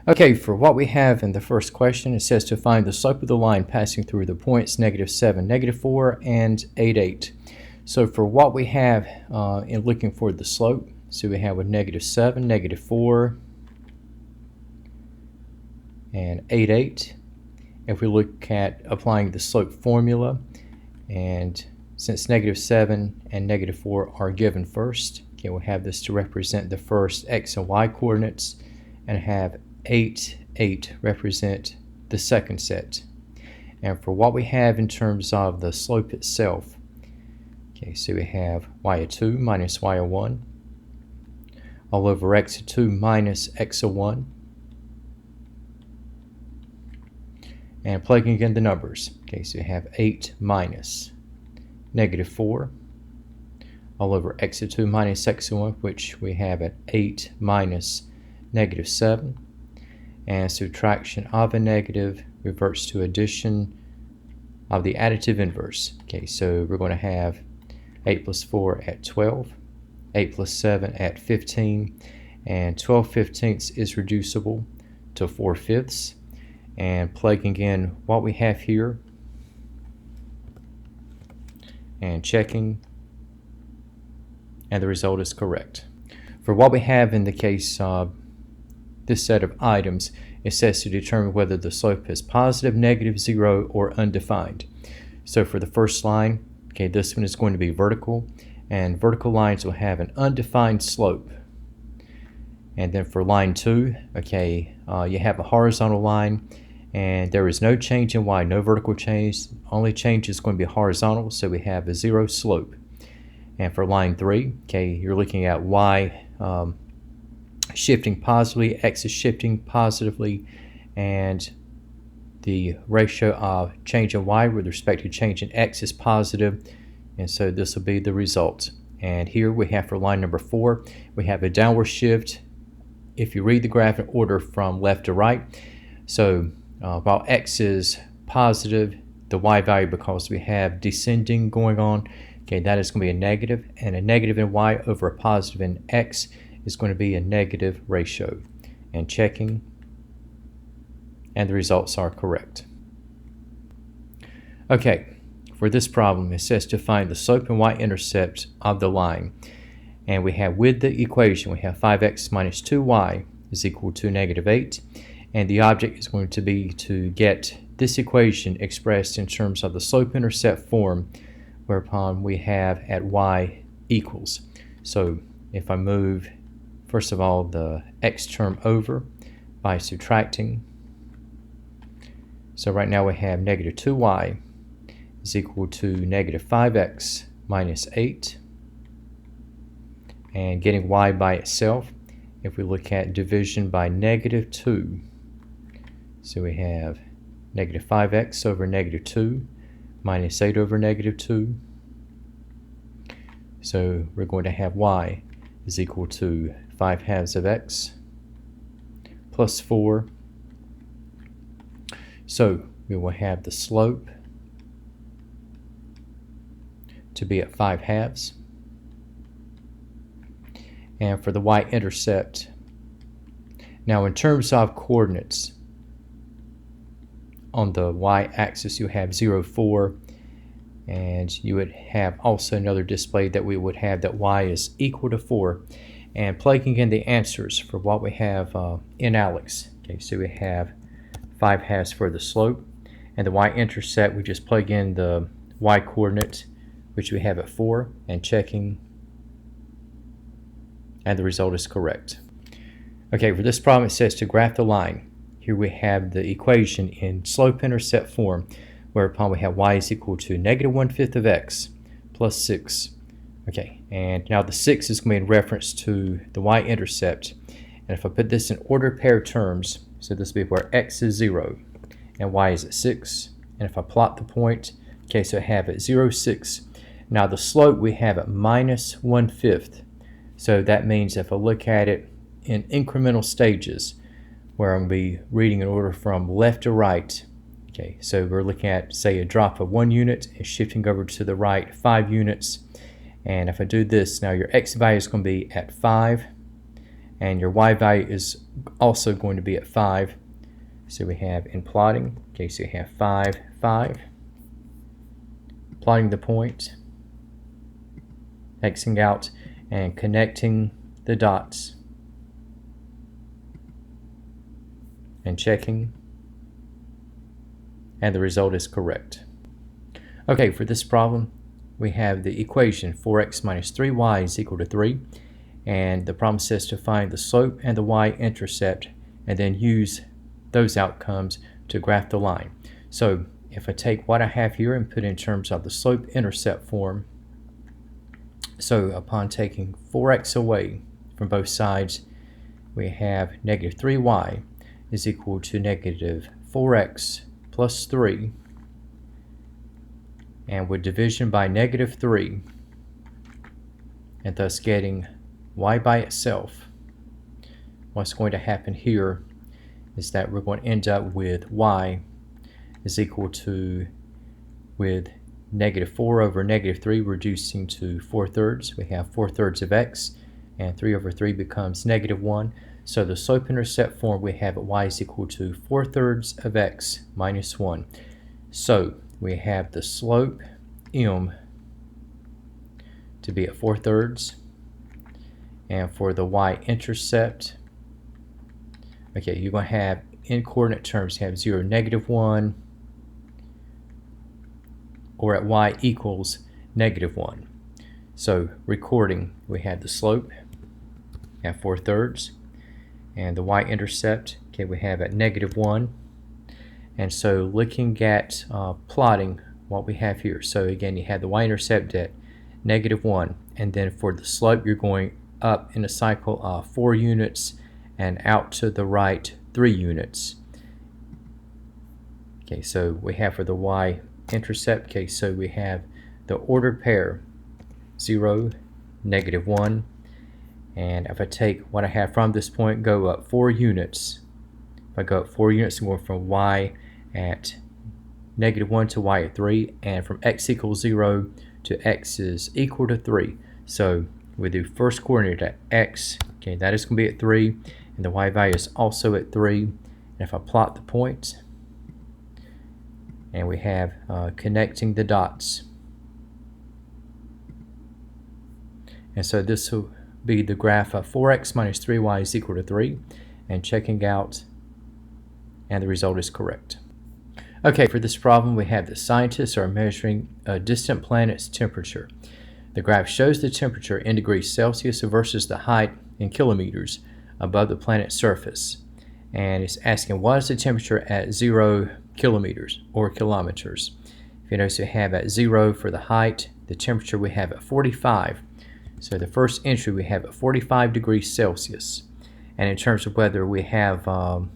Okay, for what we have in the first question, it says to find the slope of the line passing through the points -7, -4, and 8, 8. So for what we have in looking for the slope, so we have with -7, -4, and 8, 8. If we look at applying the slope formula, and since -7 and -4 are given first, okay, we'll have this to represent the first x and y coordinates, and have 8, 8 represent the second set. And for what we have in terms of the slope itself, okay, so we have y of 2 minus y of 1 all over x of 2 minus x of 1. And plugging in the numbers, okay, so we have 8 minus -4 all over x of 2 minus x of 1, which we have at 8 minus -7. And subtraction of a negative reverts to addition of the additive inverse. Okay, so we're going to have 8 plus 4 at 12, 8 plus 7 at 15, and 12/15 is reducible to 4/5. And plugging in what we have here and checking, and the result is correct. For what we have in the case of this set of items, it says to determine whether the slope is positive, negative, 0, or undefined. So for the first line, okay, this one is going to be vertical, and vertical lines will have an undefined slope. And then for line 2, okay, you have a horizontal line, and there is no change in y, no vertical change. Only change is going to be horizontal, so we have a 0 slope. And for line 3, okay, you're looking at y shifting positively, x is shifting positively, and the ratio of change in y with respect to change in x is positive, and so this will be the result. And here we have for line number 4, we have a downward shift if you read the graph in order from left to right. So while x is positive, the y value, because we have descending going on, okay, that is going to be a negative, and a negative in y over a positive in x is going to be a negative ratio. And checking, and the results are correct. Okay, for this problem, it says to find the slope and y-intercept of the line. And we have with the equation, we have 5x minus 2y is equal to -8. And the object is going to be to get this equation expressed in terms of the slope-intercept form, whereupon we have at y equals. So if I move, first of all, the x term over by subtracting. So right now we have -2y is equal to -5x minus 8. And getting y by itself, if we look at division by -2, so we have -5x over -2 minus 8 over -2. So we're going to have y is equal to 5/2 of x plus 4. So we will have the slope to be at 5/2. And for the y-intercept, now in terms of coordinates, on the y-axis you have 0, 4, and you would have also another display that we would have that y is equal to 4. And plugging in the answers for what we have in Aleks, okay, so we have 5/2 for the slope, and the y-intercept, we just plug in the y-coordinate, which we have at 4, and checking, and the result is correct. Okay, for this problem it says to graph the line. Here we have the equation in slope-intercept form, whereupon we have y is equal to -1/5 of x plus 6. Okay, and now the 6 is going to be in reference to the y-intercept. And if I put this in ordered pair terms, so this will be where x is 0 and y is at 6. And if I plot the point, okay, so I have at 0, 6. Now the slope we have at -1/5. So that means if I look at it in incremental stages, where I'm going to be reading in order from left to right. Okay, so we're looking at, say, a drop of 1 unit and shifting over to the right 5 units. And if I do this, now your x value is going to be at 5, and your y value is also going to be at 5. So we have in plotting, okay, so you have 5, 5, plotting the point, Xing out, and connecting the dots, and checking, and the result is correct. Okay, for this problem, we have the equation 4x minus 3y is equal to 3, and the problem says to find the slope and the y-intercept, and then use those outcomes to graph the line. So if I take what I have here and put it in terms of the slope-intercept form, so upon taking 4x away from both sides, we have negative 3y is equal to negative 4x plus 3, and with division by negative 3, and thus getting y by itself, what's going to happen here is that we're going to end up with y is equal to, with negative 4 over negative 3 reducing to 4/3, we have 4/3 of x, and 3 over 3 becomes negative 1. So the slope-intercept form, we have y is equal to 4/3 of x minus 1. So we have the slope m to be at 4/3, and for the y-intercept, okay, you're going to have in coordinate terms, you have 0, negative 1, or at y equals negative 1. So recording, we had the slope at 4/3, and the y-intercept, okay, we have at negative 1. And so looking at plotting what we have here, so again, you have the y-intercept at negative 1, and then for the slope, you're going up in a cycle of 4 units and out to the right 3 units. Okay, so we have for the y-intercept, okay, so we have the ordered pair 0, negative 1, and if I take what I have from this point, go up 4 units. If I go up 4 units, I'm going from y at negative 1 to y at 3, and from x equals 0 to x is equal to 3. So we do first coordinate at x, okay, that is going to be at 3, and the y value is also at 3. And if I plot the points, and we have connecting the dots, and so this will be the graph of 4x minus 3y is equal to 3, and checking out, and the result is correct. Okay, for this problem, we have the scientists are measuring a distant planet's temperature. The graph shows the temperature in degrees Celsius versus the height in kilometers above the planet's surface. And it's asking what is the temperature at 0 kilometers or kilometers. If you notice, we have at 0 for the height, the temperature we have at 45. So the first entry we have at 45 degrees Celsius. And in terms of whether we have for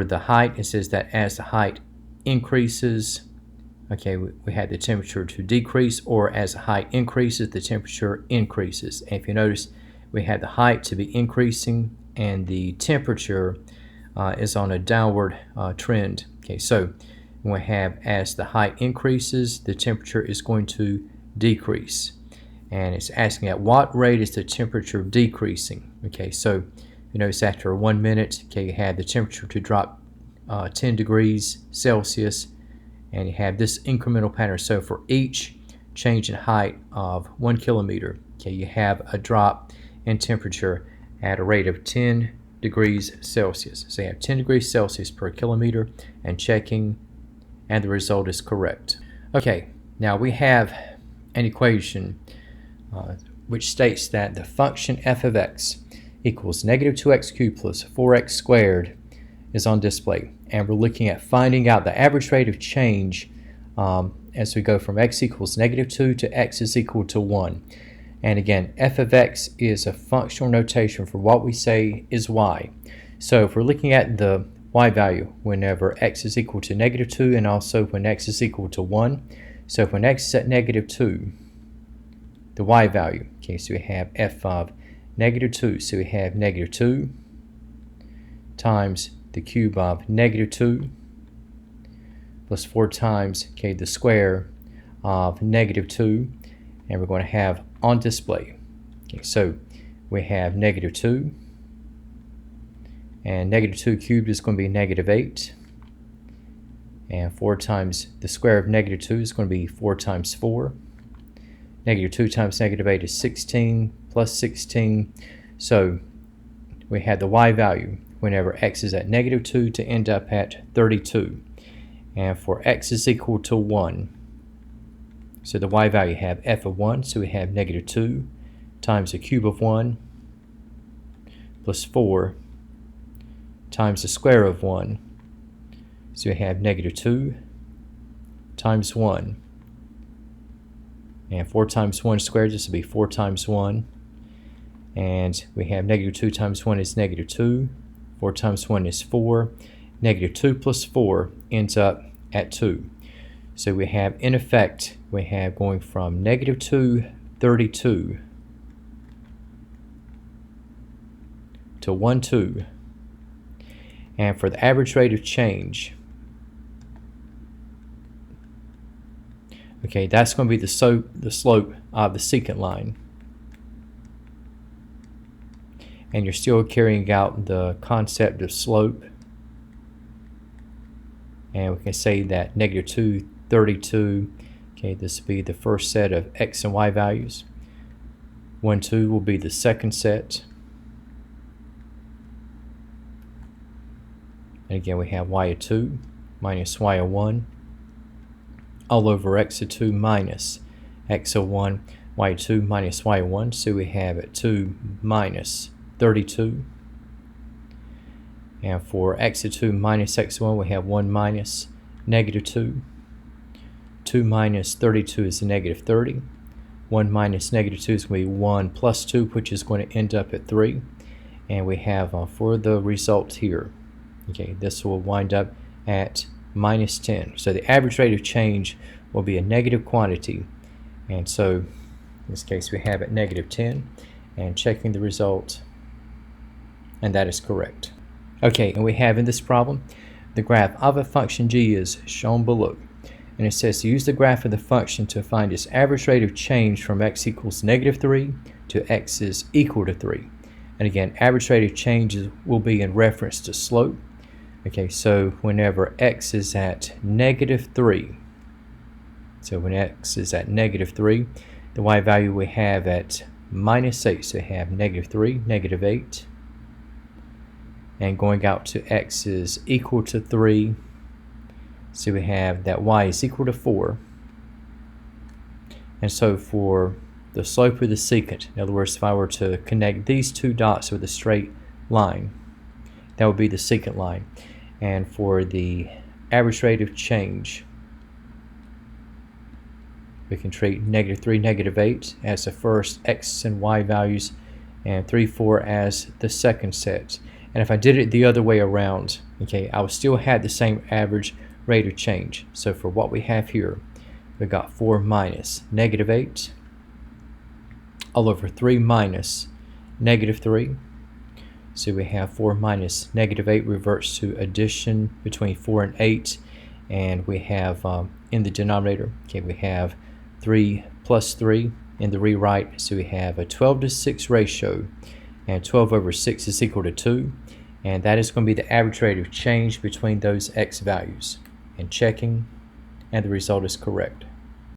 the height, it says that as the height increases, okay, we had the temperature to decrease, or as the height increases, the temperature increases. And if you notice, we had the height to be increasing, and the temperature is on a downward trend. Okay, so we have as the height increases, the temperature is going to decrease. And it's asking at what rate is the temperature decreasing. Okay, so you notice after 1 minute, okay, you have the temperature to drop 10 degrees Celsius, and you have this incremental pattern. So for each change in height of 1 kilometer, okay, you have a drop in temperature at a rate of 10 degrees Celsius. So you have 10 degrees Celsius per kilometer, and checking, and the result is correct. Okay, now we have an equation which states that the function f of x equals negative 2x cubed plus 4x squared is on display. And we're looking at finding out the average rate of change as we go from x equals negative 2 to x is equal to 1. And again, f of x is a functional notation for what we say is y. So if we're looking at the y value whenever x is equal to negative 2, and also when x is equal to 1. So when x is at negative 2, the y value, okay, so we have f of negative 2, so we have negative 2 times the cube of negative 2 plus 4 times, okay, the square of negative 2, and we're going to have on display. Okay, so we have negative 2. And negative 2 cubed is going to be negative 8. And 4 times the square of negative 2 is going to be 4 times 4. Negative 2 times negative 8 is 16 plus 16. So we have the y value whenever x is at negative 2 to end up at 32. And for x is equal to 1, so the y value have f of 1, so we have negative 2 times the cube of 1 plus 4 times the square of 1. So we have negative 2 times 1. And 4 times 1 squared, this will be 4 times 1. And we have negative 2 times 1 is negative 2. 4 times 1 is 4. Negative 2 plus 4 ends up at 2. So we have, in effect, we have going from negative 2, 32 to 1, 2. And for the average rate of change, okay, that's going to be the slope of the secant line. And you're still carrying out the concept of slope. And we can say that negative 2, 32, okay, this will be the first set of x and y values. 1, 2 will be the second set. And again, we have y of 2 minus y of 1 all over x of 2 minus x of 1, y of 2 minus y of 1. So we have at 2 minus 32. And for x of 2 minus x of 1, we have 1 minus negative 2. 2 minus 32 is negative 30. 1 minus negative 2 is going to be 1 plus 2, which is going to end up at 3. And we have for the result here, okay, this will wind up at minus 10. So the average rate of change will be a negative quantity. And so in this case, we have at negative 10. And checking the result, and that is correct. Okay, and we have in this problem, the graph of a function g is shown below. And it says to use the graph of the function to find its average rate of change from x equals negative 3 to x is equal to 3. And again, average rate of change will be in reference to slope. Okay, so whenever x is at negative 3, so when x is at negative 3, the y value we have at minus 8, so we have negative 3, negative 8. And going out to x is equal to 3, so we have that y is equal to 4. And so for the slope of the secant, in other words, if I were to connect these two dots with a straight line, that would be the secant line. And for the average rate of change, we can treat negative 3, negative 8 as the first x and y values, and 3, 4 as the second set. And if I did it the other way around, okay, I would still have the same average rate of change. So for what we have here, we got 4 minus negative 8 all over 3 minus negative 3. So we have 4 minus negative 8 reverts to addition between 4 and 8. And we have in the denominator, okay, we have 3 plus 3 in the rewrite. So we have a 12 to 6 ratio. And 12 over 6 is equal to 2. And that is going to be the average rate of change between those x values. And checking, and the result is correct.